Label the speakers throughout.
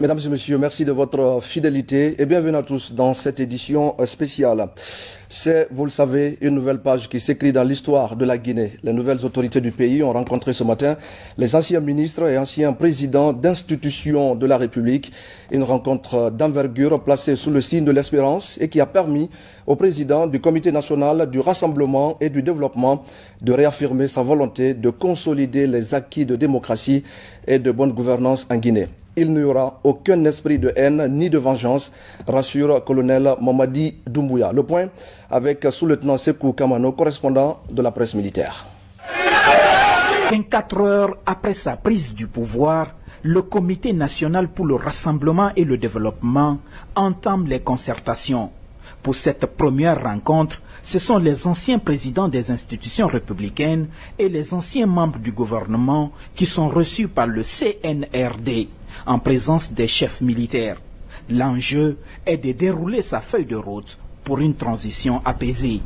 Speaker 1: Mesdames et messieurs, merci de votre fidélité et bienvenue à tous dans cette édition spéciale. C'est, vous le savez, une nouvelle page qui s'écrit dans l'histoire de la Guinée. Les nouvelles autorités du pays ont rencontré ce matin les anciens ministres et anciens présidents d'institutions de la République. Une rencontre d'envergure placée sous le signe de l'espérance et qui a permis au président du Comité national du rassemblement et du développement de réaffirmer sa volonté de consolider les acquis de démocratie et de bonne gouvernance en Guinée. Il n'y aura aucun esprit de haine ni de vengeance, rassure colonel Mamadi Doumbouya. Le point avec sous-lieutenant Sekou Kamano, correspondant de la presse militaire.
Speaker 2: 24 heures après sa prise du pouvoir, le Comité national pour le rassemblement et le développement entame les concertations. Pour cette première rencontre, ce sont les anciens présidents des institutions républicaines et les anciens membres du gouvernement qui sont reçus par le CNRD en présence des chefs militaires. L'enjeu est de dérouler sa feuille de route pour une transition apaisée.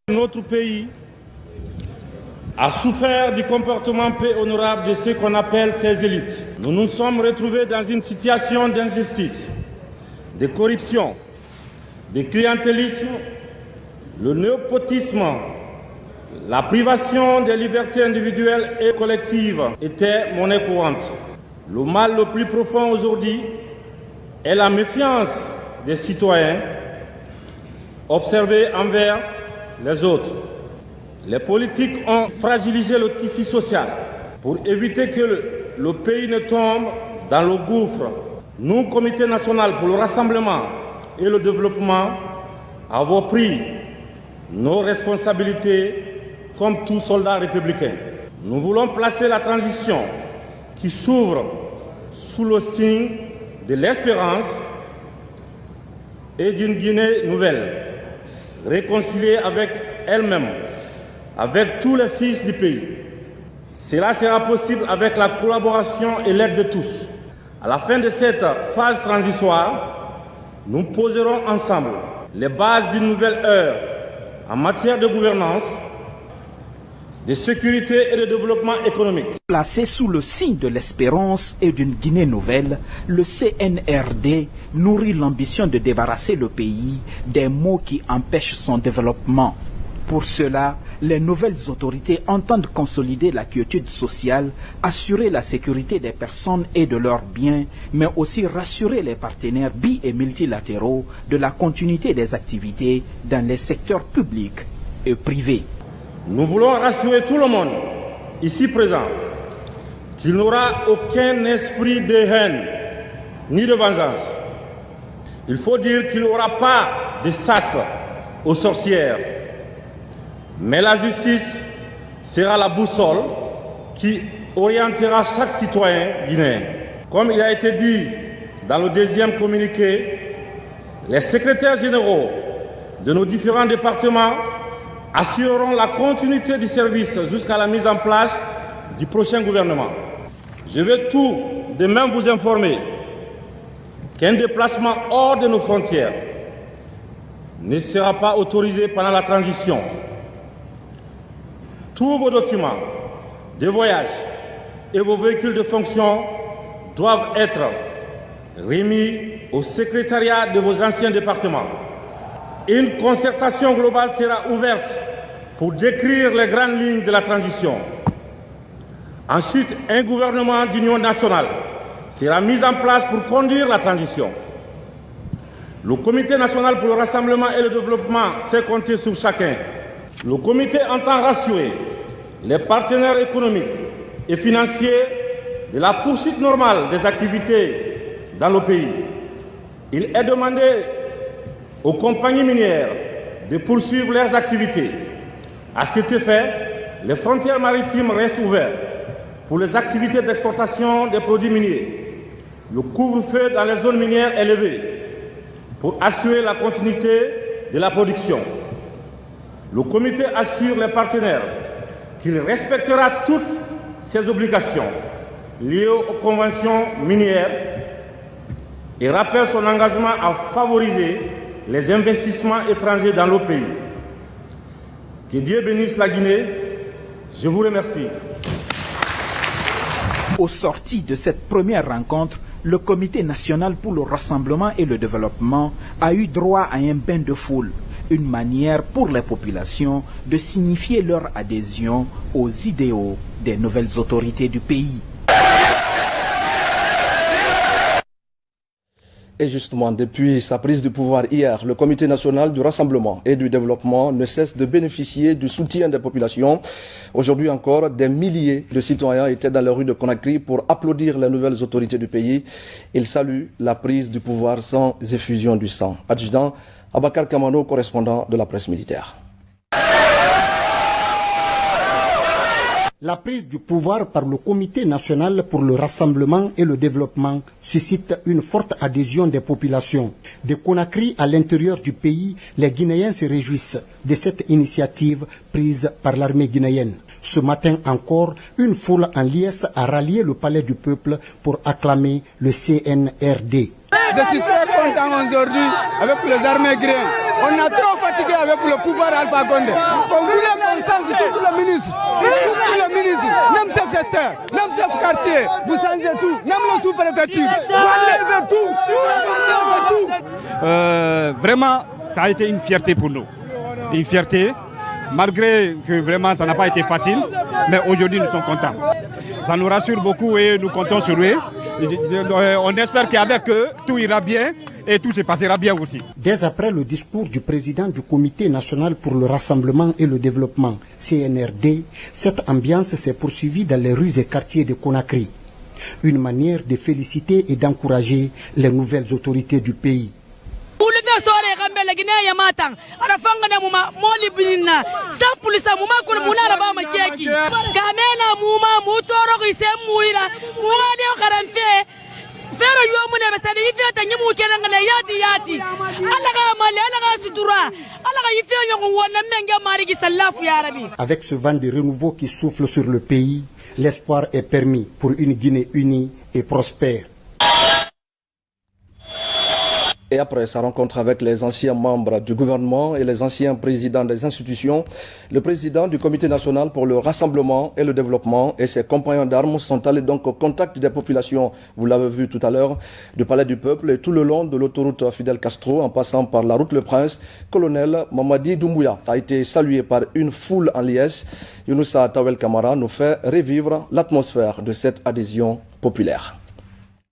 Speaker 3: Notre pays a souffert du comportement peu honorable de ce qu'on appelle ses élites. Nous nous sommes retrouvés dans une situation d'injustice, de corruption, de clientélisme, le népotisme, la privation des libertés individuelles et collectives étaient monnaie courante. Le mal le plus profond aujourd'hui est la méfiance des citoyens observée envers les autres. Les politiques ont fragilisé le tissu social pour éviter que le pays ne tombe dans le gouffre. Nous, Comité national pour le rassemblement et le développement, avons pris nos responsabilités comme tout soldat républicain. Nous voulons placer la transition qui s'ouvre sous le signe de l'espérance et d'une Guinée nouvelle, réconciliée avec elle-même, avec tous les fils du pays. Cela sera possible avec la collaboration et l'aide de tous. À la fin de cette phase transitoire, nous poserons ensemble les bases d'une nouvelle ère en matière de gouvernance, de sécurité et de développement économique.
Speaker 2: Placé sous le signe de l'espérance et d'une Guinée nouvelle, le CNRD nourrit l'ambition de débarrasser le pays des maux qui empêchent son développement. Pour cela, les nouvelles autorités entendent consolider la quiétude sociale, assurer la sécurité des personnes et de leurs biens, mais aussi rassurer les partenaires bi- et multilatéraux de la continuité des activités dans les secteurs publics et privés.
Speaker 3: Nous voulons rassurer tout le monde, ici présent, qu'il n'y aura aucun esprit de haine ni de vengeance. Il faut dire qu'il n'y aura pas de chasse aux sorcières. Mais la justice sera la boussole qui orientera chaque citoyen guinéen. Comme il a été dit dans le deuxième communiqué, les secrétaires généraux de nos différents départements assureront la continuité du service jusqu'à la mise en place du prochain gouvernement. Je vais tout de même vous informer qu'un déplacement hors de nos frontières ne sera pas autorisé pendant la transition. Tous vos documents de voyage et vos véhicules de fonction doivent être remis au secrétariat de vos anciens départements. Une concertation globale sera ouverte pour décrire les grandes lignes de la transition. Ensuite, un gouvernement d'union nationale sera mis en place pour conduire la transition. Le Comité national pour le rassemblement et le développement sait compter sur chacun. Le comité entend rassurer les partenaires économiques et financiers de la poursuite normale des activités dans le pays. Il est demandé aux compagnies minières de poursuivre leurs activités. À cet effet, les frontières maritimes restent ouvertes pour les activités d'exportation des produits miniers. Le couvre-feu dans les zones minières est levé pour assurer la continuité de la production. Le comité assure les partenaires qu'il respectera toutes ses obligations liées aux conventions minières et rappelle son engagement à favoriser les investissements étrangers dans le pays. Que Dieu bénisse la Guinée. Je vous remercie.
Speaker 2: Au sorti de cette première rencontre, Le Comité national pour le rassemblement et le développement a eu droit à un bain de foule, une manière pour les populations de signifier leur adhésion aux idéaux des nouvelles autorités du pays.
Speaker 1: Et justement, depuis sa prise de pouvoir hier, le Comité national du rassemblement et du développement ne cesse de bénéficier du soutien des populations. Aujourd'hui encore, des milliers de citoyens étaient dans les rues de Conakry pour applaudir les nouvelles autorités du pays. Ils saluent la prise du pouvoir sans effusion du sang. Adjudant Abakar Kamano, correspondant de la presse militaire.
Speaker 4: La prise du pouvoir par le Comité national pour le rassemblement et le développement suscite une forte adhésion des populations. De Conakry à l'intérieur du pays, les Guinéens se réjouissent de cette initiative prise par l'armée guinéenne. Ce matin encore, une foule en liesse a rallié le palais du peuple pour acclamer le CNRD.
Speaker 5: Je suis très content aujourd'hui avec les armées guinéennes. On a trop fatigué avec le pouvoir Alpha Condé. Qu'on voulait Constance, tous les ministres, même chef secteur, même chef quartier, vous changez tout, même le sous-préfecture, vous enlevez tout.
Speaker 6: Vraiment, ça a été une fierté pour nous. Une fierté, malgré que vraiment ça n'a pas été facile, mais aujourd'hui nous sommes contents. Ça nous rassure beaucoup et nous comptons sur eux. On espère qu'avec eux, tout ira bien et tout se passera bien aussi.
Speaker 4: Dès après le discours du président du Comité national pour le rassemblement et le développement, CNRD, cette ambiance s'est poursuivie dans les rues et quartiers de Conakry. Une manière de féliciter et d'encourager les nouvelles autorités du pays. Avec ce vent de renouveau qui souffle sur le pays, l'espoir est permis pour une Guinée unie et prospère.
Speaker 1: Et après sa rencontre avec les anciens membres du gouvernement et les anciens présidents des institutions, le président du Comité national pour le rassemblement et le développement et ses compagnons d'armes sont allés donc au contact des populations, vous l'avez vu tout à l'heure, du Palais du Peuple et tout le long de l'autoroute Fidel Castro en passant par la route Le Prince. Colonel Mamadi Doumbouya a été salué par une foule en liesse. Younoussa Tawel Kamara nous fait revivre l'atmosphère de cette adhésion populaire.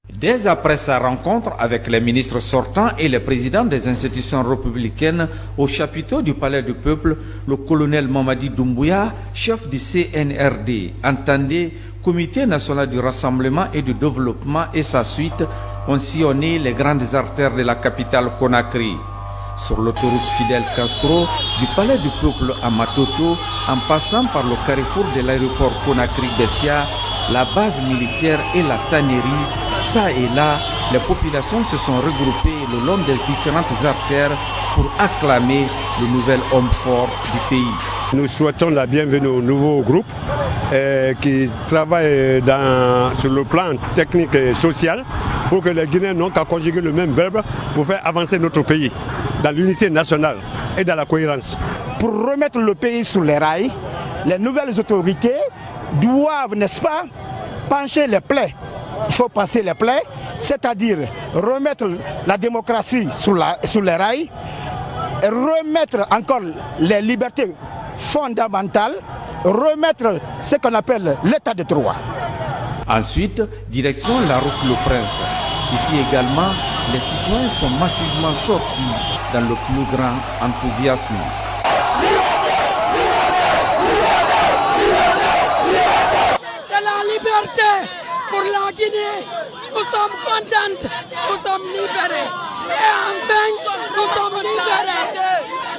Speaker 7: Dès après sa rencontre avec les ministres sortants et les présidents des institutions républicaines au chapiteau du Palais du Peuple, le colonel Mamadi Doumbouya, chef du CNRD, entendait Comité national du rassemblement et du développement et sa suite ont sillonné les grandes artères de la capitale Conakry. Sur l'autoroute Fidel Castro, du Palais du Peuple à Matoto, en passant par le carrefour de l'aéroport Conakry-Bessia, la base militaire et la tannerie, ça et là, les populations se sont regroupées le long des différentes artères pour acclamer le nouvel homme fort du pays.
Speaker 6: Nous souhaitons la bienvenue au nouveau groupe qui travaille sur le plan technique et social pour que les Guinéens n'ont qu'à conjuguer le même verbe pour faire avancer notre pays dans l'unité nationale et dans la cohérence.
Speaker 8: Pour remettre le pays sur les rails, les nouvelles autorités doivent, n'est-ce pas, pencher les plaies. Il faut passer les plaies, c'est-à-dire remettre la démocratie sur les rails, et remettre encore les libertés fondamentales, remettre ce qu'on appelle l'état de droit.
Speaker 7: Ensuite, direction la route Le Prince. Ici également, les citoyens sont massivement sortis dans le plus grand enthousiasme.
Speaker 9: C'est la liberté pour la Guinée. Nous sommes contents, nous sommes libérés. Et enfin, nous sommes libérés.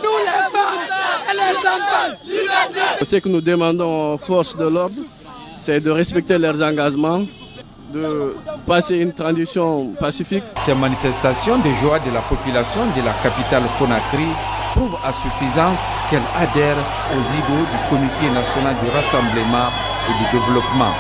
Speaker 9: Nous les femmes et les enfants.
Speaker 10: Ce que nous demandons aux forces de l'ordre, c'est de respecter leurs engagements, de passer une transition pacifique.
Speaker 7: Ces manifestations de joie de la population de la capitale Conakry prouvent à suffisance qu'elle adhère aux idéaux du Comité national du rassemblement et du développement.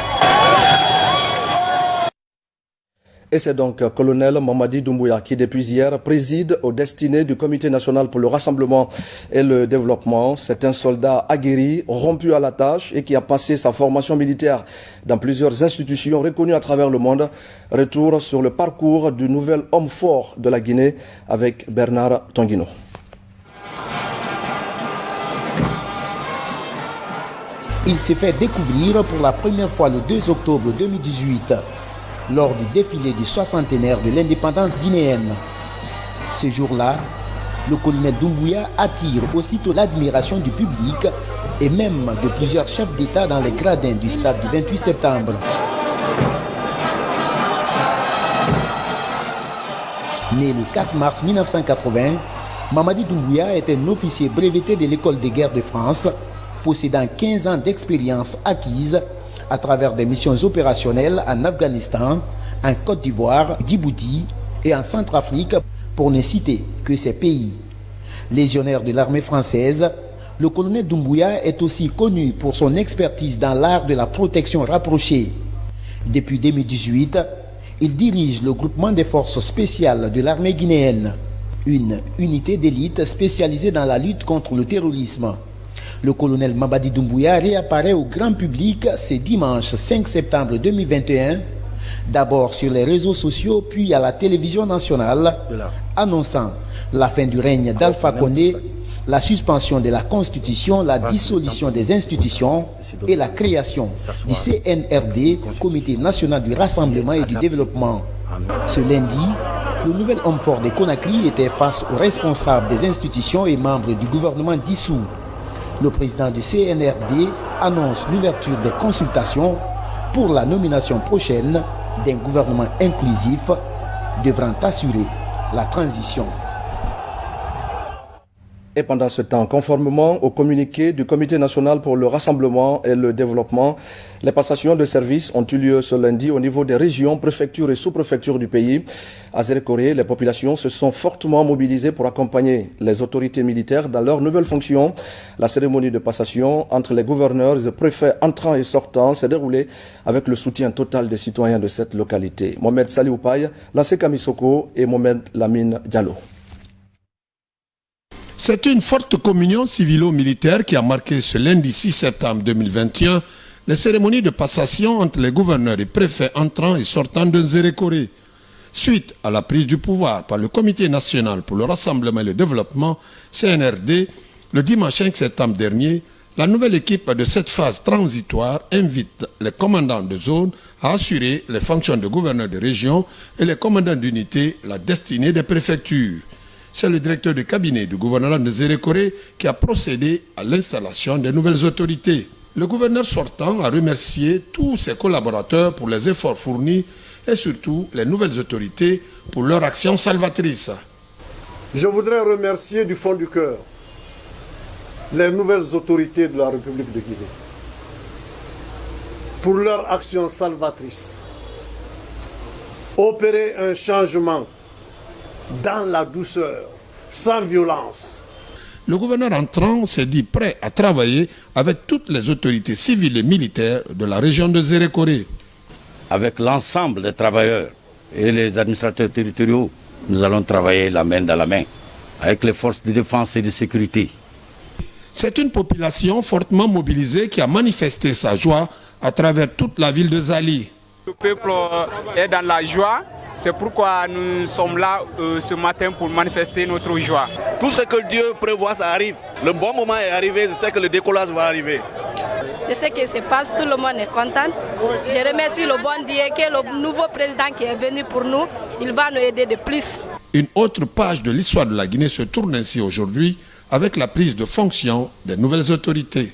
Speaker 1: Et c'est donc colonel Mamadi Doumbouya qui, depuis hier, préside aux destinées du Comité national pour le rassemblement et le développement. C'est un soldat aguerri, rompu à la tâche et qui a passé sa formation militaire dans plusieurs institutions reconnues à travers le monde. Retour sur le parcours du nouvel homme fort de la Guinée avec Bernard Tonguino.
Speaker 11: Il s'est fait découvrir pour la première fois le 2 octobre 2018 lors du défilé du 60e de l'indépendance guinéenne. Ce jour-là, le colonel Doumbouya attire aussitôt l'admiration du public et même de plusieurs chefs d'État dans les gradins du stade du 28 septembre. Né le 4 mars 1980, Mamadi Doumbouya est un officier breveté de l'école de guerre de France, possédant 15 ans d'expérience acquise à travers des missions opérationnelles en Afghanistan, en Côte d'Ivoire, Djibouti et en Centrafrique, pour ne citer que ces pays. Légionnaire de l'armée française, le colonel Doumbouya est aussi connu pour son expertise dans l'art de la protection rapprochée. Depuis 2018, il dirige le groupement des forces spéciales de l'armée guinéenne, une unité d'élite spécialisée dans la lutte contre le terrorisme. Le colonel Mamadi Doumbouya réapparaît au grand public ce dimanche 5 septembre 2021, d'abord sur les réseaux sociaux puis à la télévision nationale, annonçant la fin du règne d'Alpha Condé, la suspension de la Constitution, la dissolution des institutions et la création du CNRD, Comité national du rassemblement et du développement. Ce lundi, le nouvel homme fort de Conakry était face aux responsables des institutions et membres du gouvernement dissous. Le président du CNRD annonce l'ouverture des consultations pour la nomination prochaine d'un gouvernement inclusif devant assurer la transition.
Speaker 1: Et pendant ce temps, conformément au communiqué du Comité national pour le rassemblement et le développement, les passations de services ont eu lieu ce lundi au niveau des régions, préfectures et sous-préfectures du pays. À Zérékoré, les populations se sont fortement mobilisées pour accompagner les autorités militaires dans leurs nouvelles fonctions. La cérémonie de passation entre les gouverneurs et préfets entrants et sortants s'est déroulée avec le soutien total des citoyens de cette localité. Mohamed Salioupaye, Lansé Kamisoko et Mohamed Lamine Diallo.
Speaker 12: C'est une forte communion civilo-militaire qui a marqué ce lundi 6 septembre 2021 les cérémonies de passation entre les gouverneurs et préfets entrants et sortants de Zérékoré. Suite à la prise du pouvoir par le Comité national pour le rassemblement et le développement, CNRD, le dimanche 5 septembre dernier, la nouvelle équipe de cette phase transitoire invite les commandants de zone à assurer les fonctions de gouverneurs de région et les commandants d'unité la destinée des préfectures. C'est le directeur de cabinet du gouvernement de Zérékoré qui a procédé à l'installation des nouvelles autorités. Le gouverneur sortant a remercié tous ses collaborateurs pour les efforts fournis et surtout les nouvelles autorités pour leur action salvatrice.
Speaker 13: Je voudrais remercier du fond du cœur les nouvelles autorités de la République de Guinée pour leur action salvatrice. Opérer un changement dans la douceur, sans violence.
Speaker 12: Le gouverneur entrant s'est dit prêt à travailler avec toutes les autorités civiles et militaires de la région de Zérékoré.
Speaker 14: Avec l'ensemble des travailleurs et les administrateurs territoriaux, nous allons travailler la main dans la main avec les forces de défense et de sécurité.
Speaker 12: C'est une population fortement mobilisée qui a manifesté sa joie à travers toute la ville de Zali.
Speaker 15: Le peuple est dans la joie. C'est pourquoi nous sommes là ce matin pour manifester notre joie.
Speaker 16: Tout ce que Dieu prévoit, ça arrive. Le bon moment est arrivé, je sais que le décollage va arriver.
Speaker 17: De ce qui se passe, tout le monde est content. Je remercie le bon Dieu que le nouveau président qui est venu pour nous, il va nous aider de plus.
Speaker 12: Une autre page de l'histoire de la Guinée se tourne ainsi aujourd'hui avec la prise de fonction des nouvelles autorités.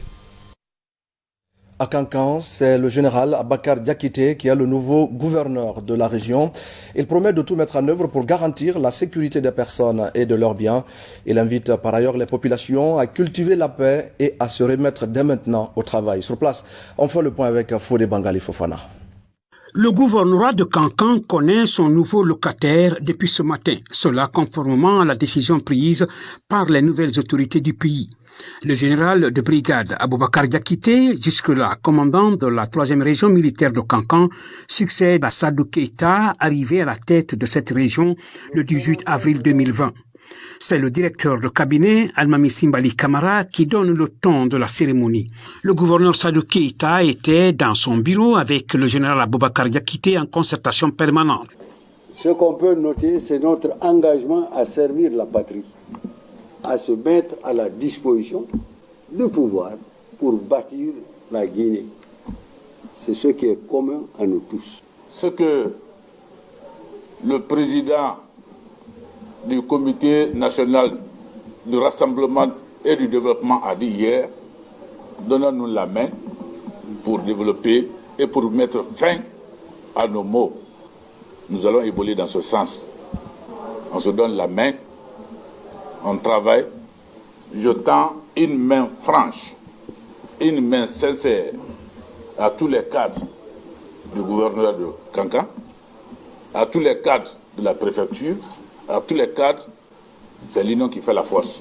Speaker 1: À Kankan, c'est le général Abakar Diakité qui est le nouveau gouverneur de la région. Il promet de tout mettre en œuvre pour garantir la sécurité des personnes et de leurs biens. Il invite par ailleurs les populations à cultiver la paix et à se remettre dès maintenant au travail. Sur place, on fait le point avec Fodé Bangali Fofana.
Speaker 18: Le gouvernorat de Kankan connaît son nouveau locataire depuis ce matin, cela conformément à la décision prise par les nouvelles autorités du pays. Le général de brigade Aboubakar Diakité, jusque-là commandant de la 3e région militaire de Kankan, succède à Sadou Keita, arrivé à la tête de cette région le 18 avril 2020. C'est le directeur de cabinet, Almami Simbali Kamara, qui donne le ton de la cérémonie. Le gouverneur Sadou Keita était dans son bureau avec le général Aboubakar Diakité en concertation permanente.
Speaker 19: Ce qu'on peut noter, c'est notre engagement à servir la patrie, à se mettre à la disposition du pouvoir pour bâtir la Guinée. C'est ce qui est commun à nous tous.
Speaker 20: Ce que le président du Comité national du rassemblement et du développement a dit hier, donnons-nous la main pour développer et pour mettre fin à nos maux. Nous allons évoluer dans ce sens. On se donne la main, on travaille. Je tends une main franche, une main sincère à tous les cadres du gouvernement de Kankan, à tous les cadres de la préfecture, à tous les cadres. C'est l'union qui fait la force.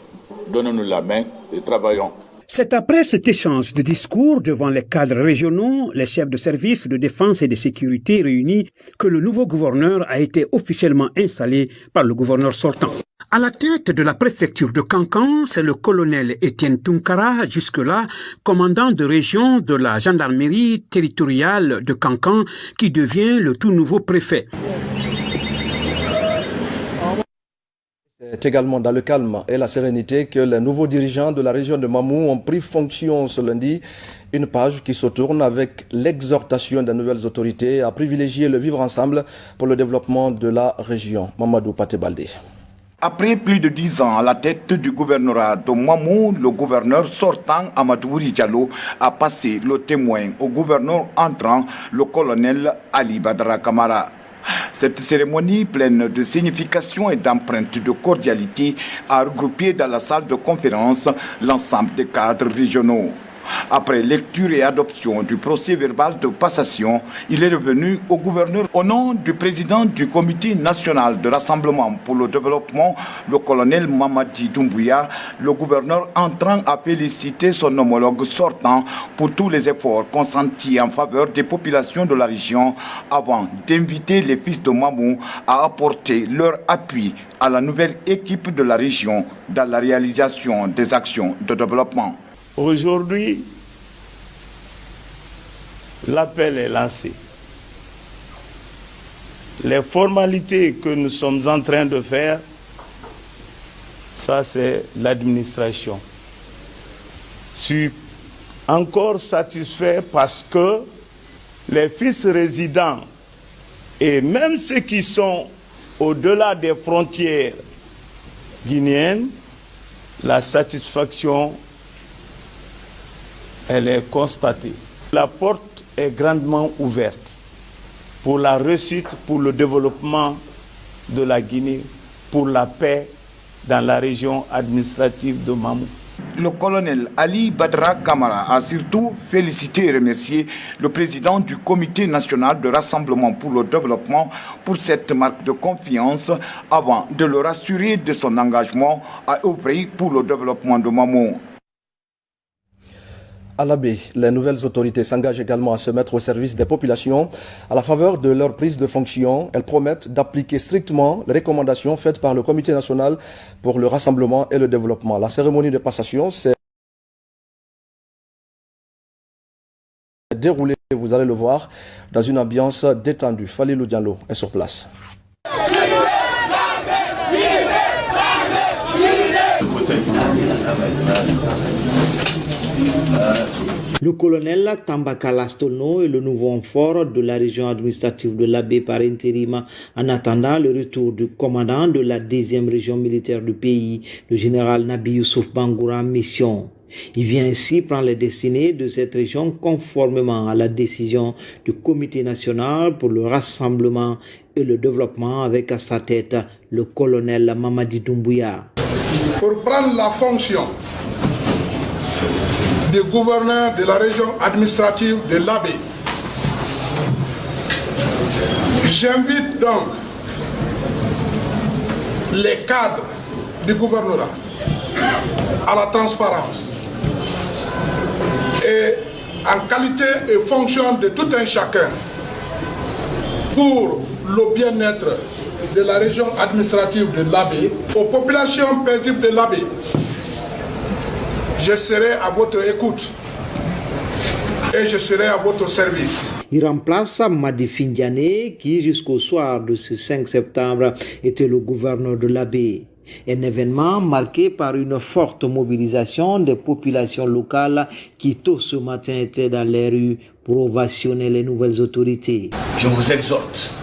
Speaker 20: Donnons-nous la main et travaillons.
Speaker 18: C'est après cet échange de discours devant les cadres régionaux, les chefs de services de défense et de sécurité réunis, que le nouveau gouverneur a été officiellement installé par le gouverneur sortant. À la tête de la préfecture de Kankan, c'est le colonel Étienne Tunkara, jusque-là commandant de région de la gendarmerie territoriale de Kankan, qui devient le tout nouveau préfet.
Speaker 1: C'est également dans le calme et la sérénité que les nouveaux dirigeants de la région de Mamou ont pris fonction ce lundi. Une page qui se tourne avec l'exhortation des nouvelles autorités à privilégier le vivre ensemble pour le développement de la région. Mamadou Paté-Baldé.
Speaker 21: Après plus de 10 ans à la tête du gouvernorat de Mamou, le gouverneur sortant Amadou Diallo a passé le témoin au gouverneur entrant, le colonel Ali Badara Kamara. Cette cérémonie pleine de signification et d'empreintes de cordialité a regroupé dans la salle de conférence l'ensemble des cadres régionaux. Après lecture et adoption du procès verbal de passation, il est revenu au gouverneur au nom du président du Comité national de rassemblement pour le développement, le colonel Mamadi Doumbouya. Le gouverneur entrant a félicité son homologue sortant pour tous les efforts consentis en faveur des populations de la région avant d'inviter les fils de Mamou à apporter leur appui à la nouvelle équipe de la région dans la réalisation des actions de développement.
Speaker 22: Aujourd'hui, l'appel est lancé. Les formalités que nous sommes en train de faire, ça c'est l'administration. Je suis encore satisfait parce que les fils résidents et même ceux qui sont au-delà des frontières guinéennes, la satisfaction elle est constatée. La porte est grandement ouverte pour la réussite, pour le développement de la Guinée, pour la paix dans la région administrative de Mamou.
Speaker 21: Le colonel Ali Badara Kamara a surtout félicité et remercié le président du Comité national de rassemblement pour le développement pour cette marque de confiance avant de le rassurer de son engagement à œuvrer pour le développement de Mamou.
Speaker 1: À l'Abbé, les nouvelles autorités s'engagent également à se mettre au service des populations. À la faveur de leur prise de fonction, elles promettent d'appliquer strictement les recommandations faites par le Comité national pour le rassemblement et le développement. La cérémonie de passation s'est déroulée, vous allez le voir, dans une ambiance détendue. Falilou Diallo est sur place.
Speaker 23: Le colonel Tambaka Lastono est le nouveau renfort de la région administrative de l'Abbé par intérim en attendant le retour du commandant de la 10e région militaire du pays, le général Nabi Youssouf Bangoura en mission. Il vient ainsi prendre les destinées de cette région conformément à la décision du Comité national pour le rassemblement et le développement avec à sa tête le colonel Mamadi Doumbouya.
Speaker 24: Pour prendre la fonction de gouverneur de la région administrative de l'Abbé, J'invite donc les cadres du gouvernorat à la transparence et en qualité et fonction de tout un chacun pour le bien-être de la région administrative de l'Abbé, aux populations paisibles de l'Abbé. Je serai à votre écoute et je serai à votre service.
Speaker 23: Il remplace Madi Findiane qui jusqu'au soir de ce 5 septembre était le gouverneur de l'Abbé. Un événement marqué par une forte mobilisation des populations locales qui tôt ce matin étaient dans les rues pour ovationner les nouvelles autorités.
Speaker 2: Je vous exhorte,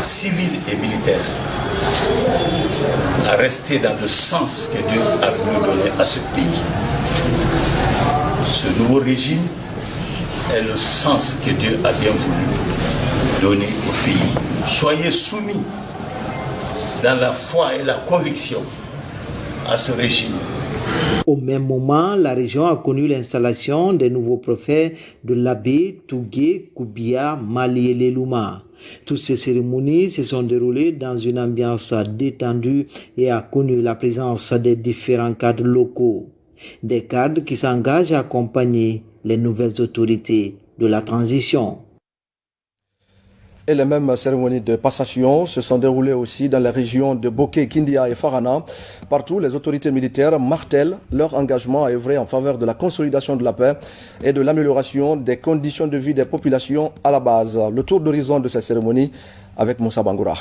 Speaker 2: civils et militaires, à rester dans le sens que Dieu a voulu donner à ce pays. Ce nouveau régime est le sens que Dieu a bien voulu donner au pays. Soyez soumis dans la foi et la conviction à ce régime.
Speaker 23: Au même moment, la région a connu l'installation des nouveaux préfets de l'Abbé, Tougué, Koubia, Mali et Lelouma. Toutes ces cérémonies se sont déroulées dans une ambiance détendue et a connu la présence des différents cadres locaux. Des cadres qui s'engagent à accompagner les nouvelles autorités de la transition.
Speaker 1: Et les mêmes cérémonies de passation se sont déroulées aussi dans les régions de Boké, Kindia et Farana. Partout, les autorités militaires martèlent leur engagement à œuvrer en faveur de la consolidation de la paix et de l'amélioration des conditions de vie des populations à la base. Le tour d'horizon de cette cérémonie avec Moussa Bangoura.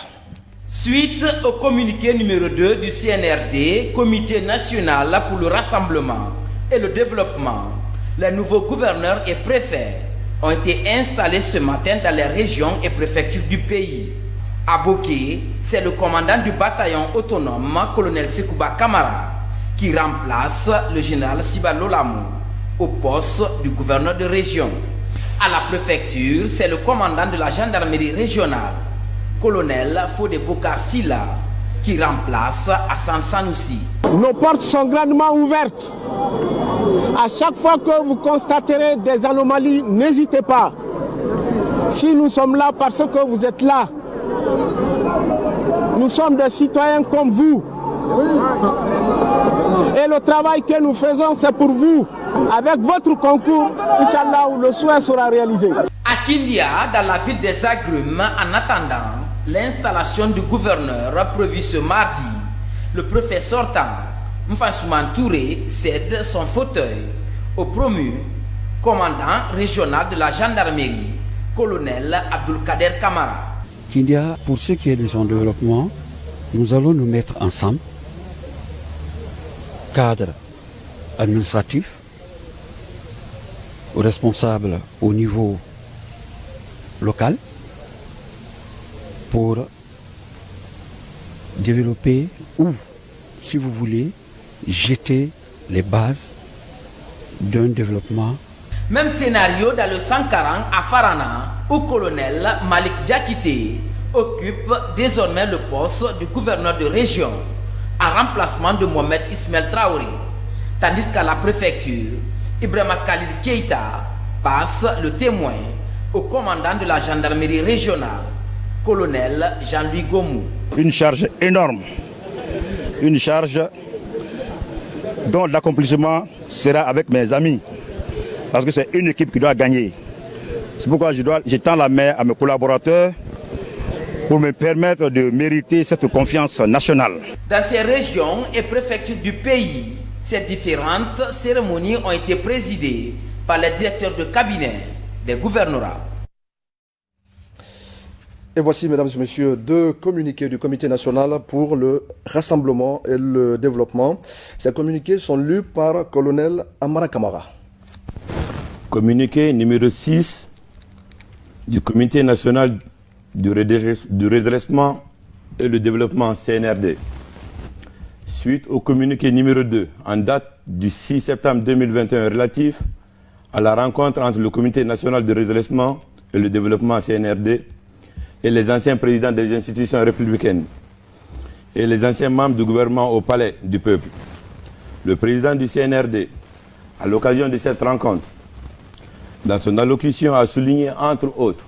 Speaker 3: Suite au communiqué numéro 2 du CNRD, Comité national pour le rassemblement et le développement, les nouveaux gouverneurs et préfets ont été installés ce matin dans les régions et préfectures du pays. À Boké, c'est le commandant du bataillon autonome, colonel Sekouba Kamara, qui remplace le général Sibalo Lamou au poste du gouverneur de région. À la préfecture, c'est le commandant de la gendarmerie régionale, colonel Fodé Bokar Silla, qui remplace Hassan Sanoussi.
Speaker 8: Nos portes sont grandement ouvertes. À chaque fois que vous constaterez des anomalies, n'hésitez pas. Si nous sommes là parce que vous êtes là, nous sommes des citoyens comme vous. Et le travail que nous faisons, c'est pour vous. Avec votre concours, Inch'Allah, le souhait sera réalisé.
Speaker 3: À Kindia, dans la ville des Agrumes, en attendant l'installation du gouverneur prévue ce mardi, le préfet sortant, Mfansouman Touré, cède son fauteuil au promu commandant régional de la gendarmerie, colonel Abdulkader Kamara.
Speaker 4: Kindia, pour ce qui est de son développement, nous allons nous mettre ensemble, cadre administratif, responsable au niveau local, pour développer ou, si vous voulez, jeter les bases d'un développement.
Speaker 3: Même scénario dans le 140 à Farana, où colonel Malik Diakité occupe désormais le poste du gouverneur de région, en remplacement de Mohamed Ismail Traoré. Tandis qu'à la préfecture, Ibrahima Khalil Keita passe le témoin au commandant de la gendarmerie régionale, colonel Jean-Louis Gomou.
Speaker 5: Une charge énorme, une charge dont l'accomplissement sera avec mes amis, parce que c'est une équipe qui doit gagner. C'est pourquoi je tends la main à mes collaborateurs pour me permettre de mériter cette confiance nationale.
Speaker 3: Dans ces régions et préfectures du pays, ces différentes cérémonies ont été présidées par les directeurs de cabinet des gouvernorats.
Speaker 1: Et voici, mesdames et messieurs, deux communiqués du Comité national pour le rassemblement et le développement. Ces communiqués sont lus par colonel Amara Kamara.
Speaker 25: Communiqué numéro 6 du Comité national du redressement et le développement CNRD. Suite au communiqué numéro 2 en date du 6 septembre 2021 relatif à la rencontre entre le Comité national de redressement et le développement CNRD et les anciens présidents des institutions républicaines et les anciens membres du gouvernement au Palais du Peuple. Le président du CNRD, à l'occasion de cette rencontre, dans son allocution, a souligné, entre autres,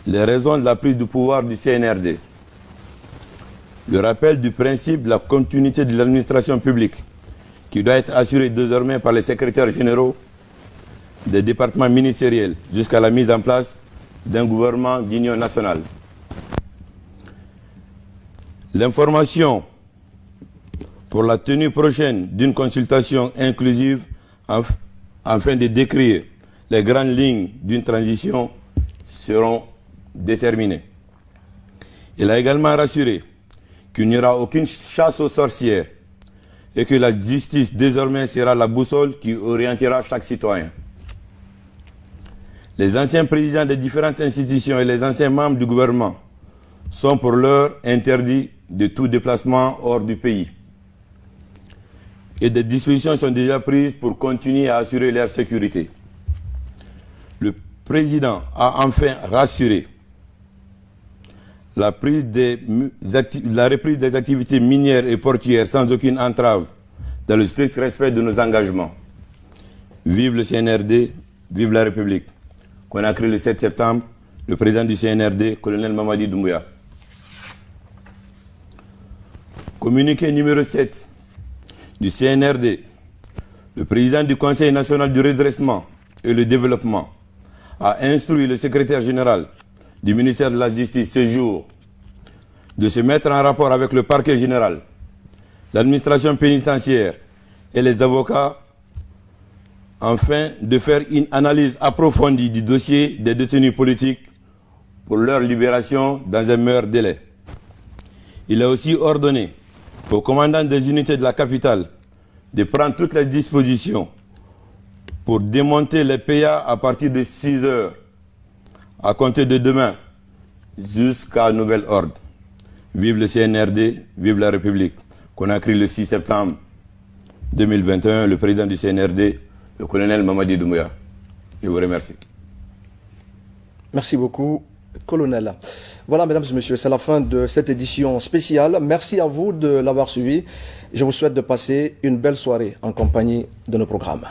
Speaker 25: les raisons de la prise du pouvoir du CNRD, le rappel du principe de la continuité de l'administration publique, qui doit être assurée désormais par les secrétaires généraux des départements ministériels jusqu'à la mise en place d'un gouvernement d'union nationale. L'information pour la tenue prochaine d'une consultation inclusive afin de décrire les grandes lignes d'une transition seront déterminées. Il a également rassuré qu'il n'y aura aucune chasse aux sorcières et que la justice désormais sera la boussole qui orientera chaque citoyen. Les anciens présidents des différentes institutions et les anciens membres du gouvernement sont pour l'heure interdits de tout déplacement hors du pays. Et des dispositions sont déjà prises pour continuer à assurer leur sécurité. Le président a enfin rassuré la reprise des activités minières et portuaires sans aucune entrave dans le strict respect de nos engagements. Vive le CNRD, vive la République. Conakry le 7 septembre, le président du CNRD, colonel Mamadi Doumbouya. Communiqué numéro 7 du CNRD, le président du Conseil national du redressement et le développement a instruit le secrétaire général du ministère de la Justice ce jour de se mettre en rapport avec le parquet général, l'administration pénitentiaire et les avocats afin de faire une analyse approfondie du dossier des détenus politiques pour leur libération dans un meilleur délai. Il a aussi ordonné au commandant des unités de la capitale de prendre toutes les dispositions pour démonter les PA à partir de 6 heures à compter de demain jusqu'à nouvel ordre. Vive le CNRD, vive la République. Conakry le 6 septembre 2021, le président du CNRD, le colonel Mamadi Doumbouya. Je vous remercie.
Speaker 1: Merci beaucoup, colonel. Voilà, mesdames et messieurs, c'est la fin de cette édition spéciale. Merci à vous de l'avoir suivi. Je vous souhaite de passer une belle soirée en compagnie de nos programmes.